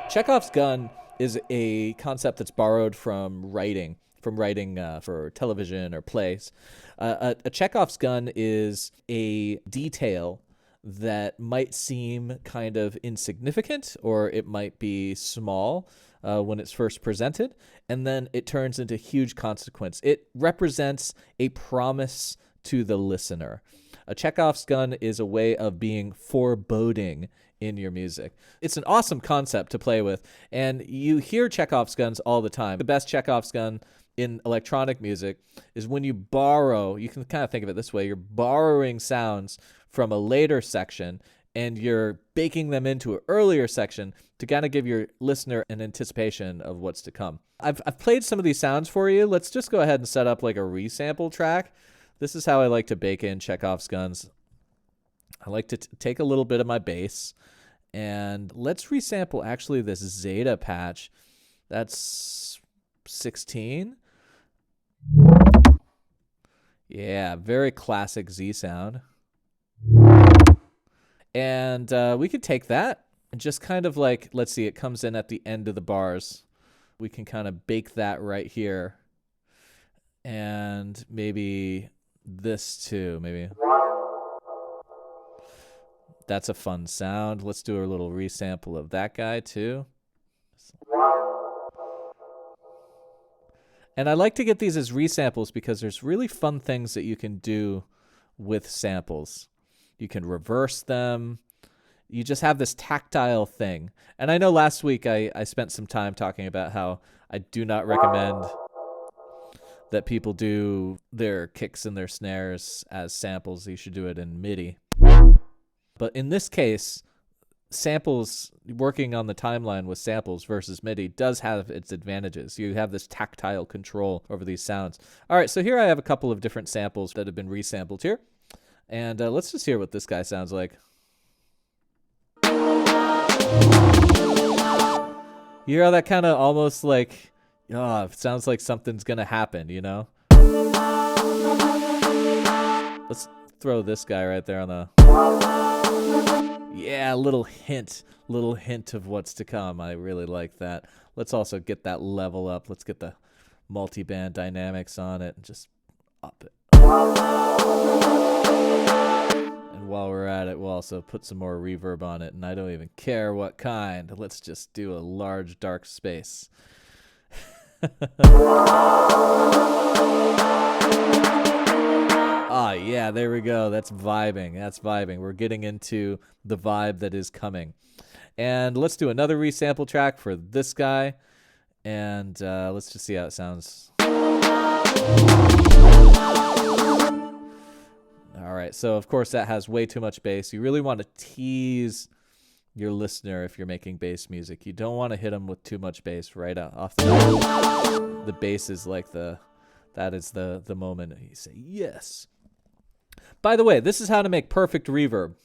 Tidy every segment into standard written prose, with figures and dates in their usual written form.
Chekhov's gun is a concept that's borrowed from writing for television or plays. A Chekhov's gun is a detail that might seem kind of insignificant, or it might be small when it's first presented, and then it turns into huge consequence. It represents a promise to the listener. A Chekhov's gun is a way of being foreboding in your music. It's an awesome concept to play with, and you hear Chekhov's guns all the time. The best Chekhov's gun in electronic music is when you borrow, you can kind of think of it this way, you're borrowing sounds from a later section and you're baking them into an earlier section to kind of give your listener an anticipation of what's to come. I've played some of these sounds for you. Let's just go ahead and set up like a resample track. This is how I like to bake in Chekhov's guns. I like to take a little bit of my bass, and let's resample actually this Zeta patch. That's 16. Yeah, very classic Z sound. And we could take that and just kind of like, let's see, it comes in at the end of the bars. We can kind of bake that right here. And maybe this too, maybe. That's a fun sound. Let's do a little resample of that guy too. And I like to get these as resamples because there's really fun things that you can do with samples. You can reverse them. You just have this tactile thing. And I know last week I spent some time talking about how I do not recommend that people do their kicks and their snares as samples. You should do it in MIDI. But in this case, samples, working on the timeline with samples versus MIDI does have its advantages. You have this tactile control over these sounds. All right, so here I have a couple of different samples that have been resampled here. And let's just hear what this guy sounds like. You hear how that kind of almost like, it sounds like something's going to happen, you know? Let's throw this guy right there on the... Yeah, little hint of what's to come. I really like that. Let's also get that level up. Let's get the multi-band dynamics on it and just up it. And while we're at it, we'll also put some more reverb on it, and I don't even care what kind. Let's just do a large dark space. Ah, yeah, there we go. That's vibing. We're getting into the vibe that is coming. And let's do another resample track for this guy. And let's just see how it sounds. All right, so of course that has way too much bass. You really want to tease your listener if you're making bass music. You don't want to hit them with too much bass right off the top. The bass is like that is the moment you say yes. By the way, this is how to make perfect reverb.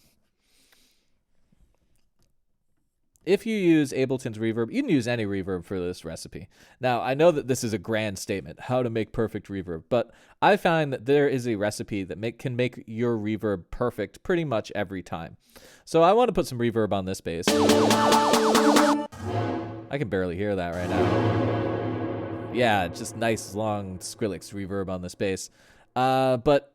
If you use Ableton's reverb, you can use any reverb for this recipe. Now, I know that this is a grand statement, how to make perfect reverb, but I find that there is a recipe that can make your reverb perfect pretty much every time. So I want to put some reverb on this bass. I can barely hear that right now. Yeah, just nice long Skrillex reverb on this bass. But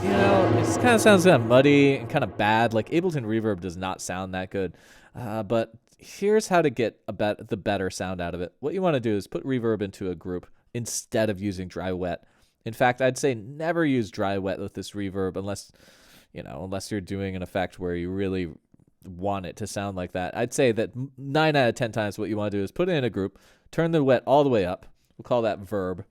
you know, it just kind of sounds kind of muddy and kind of bad. Like Ableton Reverb does not sound that good. But here's how to get the better sound out of it. What you want to do is put reverb into a group instead of using dry wet. In fact, I'd say never use dry wet with this reverb unless you're doing an effect where you really want it to sound like that. I'd say that 9 out of 10 times what you want to do is put it in a group, turn the wet all the way up. We'll call that verb.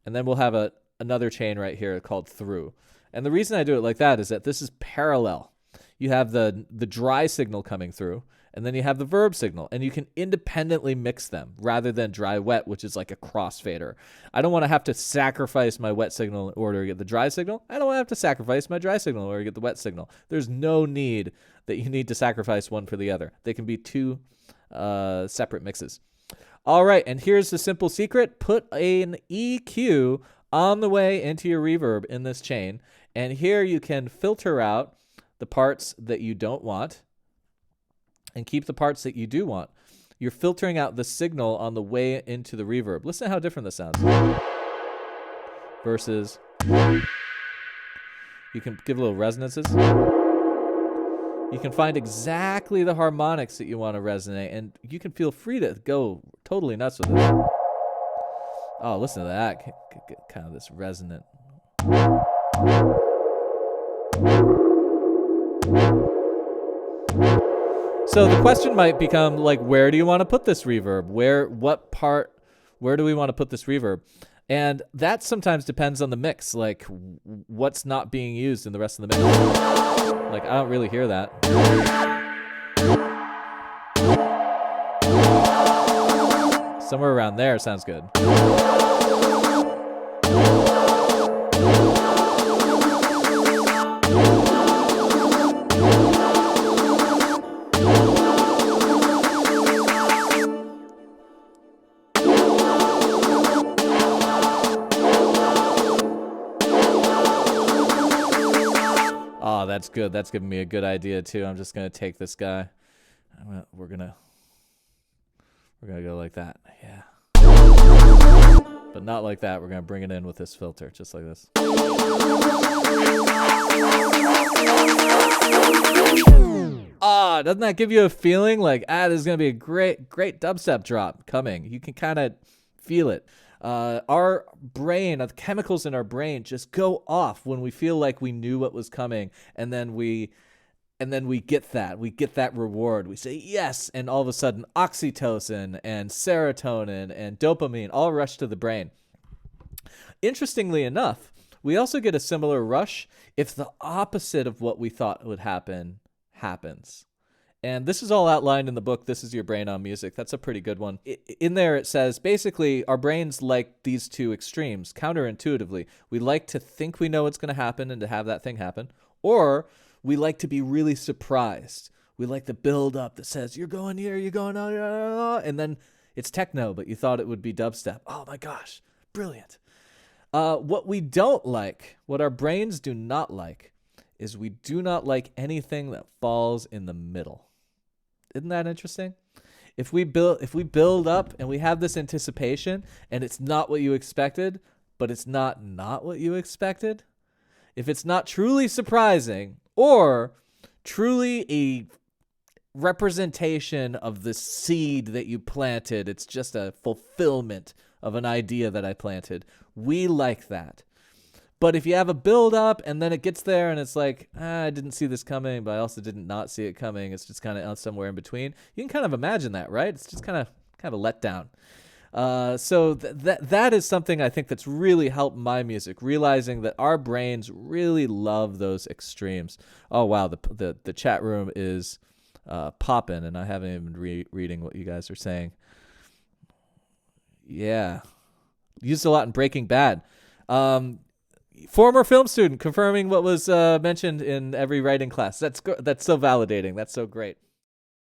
And then we'll have another chain right here called through. And the reason I do it like that is that this is parallel. You have the dry signal coming through, and then you have the verb signal, and you can independently mix them rather than dry wet, which is like a crossfader. I don't want to have to sacrifice my wet signal in order to get the dry signal. I don't want to have to sacrifice my dry signal in order to get the wet signal. There's no need that you need to sacrifice one for the other. They can be two separate mixes. All right, and here's the simple secret. Put an EQ on the way into your reverb in this chain, and here you can filter out the parts that you don't want and keep the parts that you do want. You're filtering out the signal on the way into the reverb. Listen to how different this sounds. Versus, you can give little resonances. You can find exactly the harmonics that you want to resonate, and you can feel free to go totally nuts with it. Oh, listen to that. Get kind of this resonant. So the question might become, like, where do you want to put this reverb? Where do we want to put this reverb? And that sometimes depends on the mix, like what's not being used in the rest of the mix. Like, I don't really hear that. Somewhere around there sounds good. Oh, that's good. That's giving me a good idea too. I'm just gonna take this guy. We're gonna go like that. Yeah. But not like that. We're gonna bring it in with this filter, just like this. Ah, doesn't that give you a feeling like, this is gonna be a great dubstep drop coming? You can kind of feel it. Our brain, the chemicals in our brain just go off when we feel like we knew what was coming, and then we get that reward. We say yes, and all of a sudden oxytocin and serotonin and dopamine all rush to the brain. Interestingly enough, we also get a similar rush if the opposite of what we thought would happen happens. And this is all outlined in the book, This Is Your Brain on Music. That's a pretty good one. In there it says, basically, our brains like these two extremes, counterintuitively. We like to think we know what's going to happen and to have that thing happen. Or we like to be really surprised. We like the build up that says, you're going here, you're going on, and then it's techno, but you thought it would be dubstep. Oh my gosh, brilliant. What we don't like, what our brains do not like, is we do not like anything that falls in the middle. Isn't that interesting? If we build up and we have this anticipation and it's not what you expected, but it's not what you expected, if it's not truly surprising or truly a representation of the seed that you planted, it's just a fulfillment of an idea that I planted, we like that. But if you have a build up and then it gets there and it's like, I didn't see this coming, but I also did not see it coming. It's just kind of somewhere in between. You can kind of imagine that, right? It's just kind of a letdown. So that is something I think that's really helped my music, realizing that our brains really love those extremes. Oh wow, the chat room is popping, and I haven't even been reading what you guys are saying. Yeah, used a lot in Breaking Bad. Former film student confirming what was mentioned in every writing class. That's so validating. That's so great.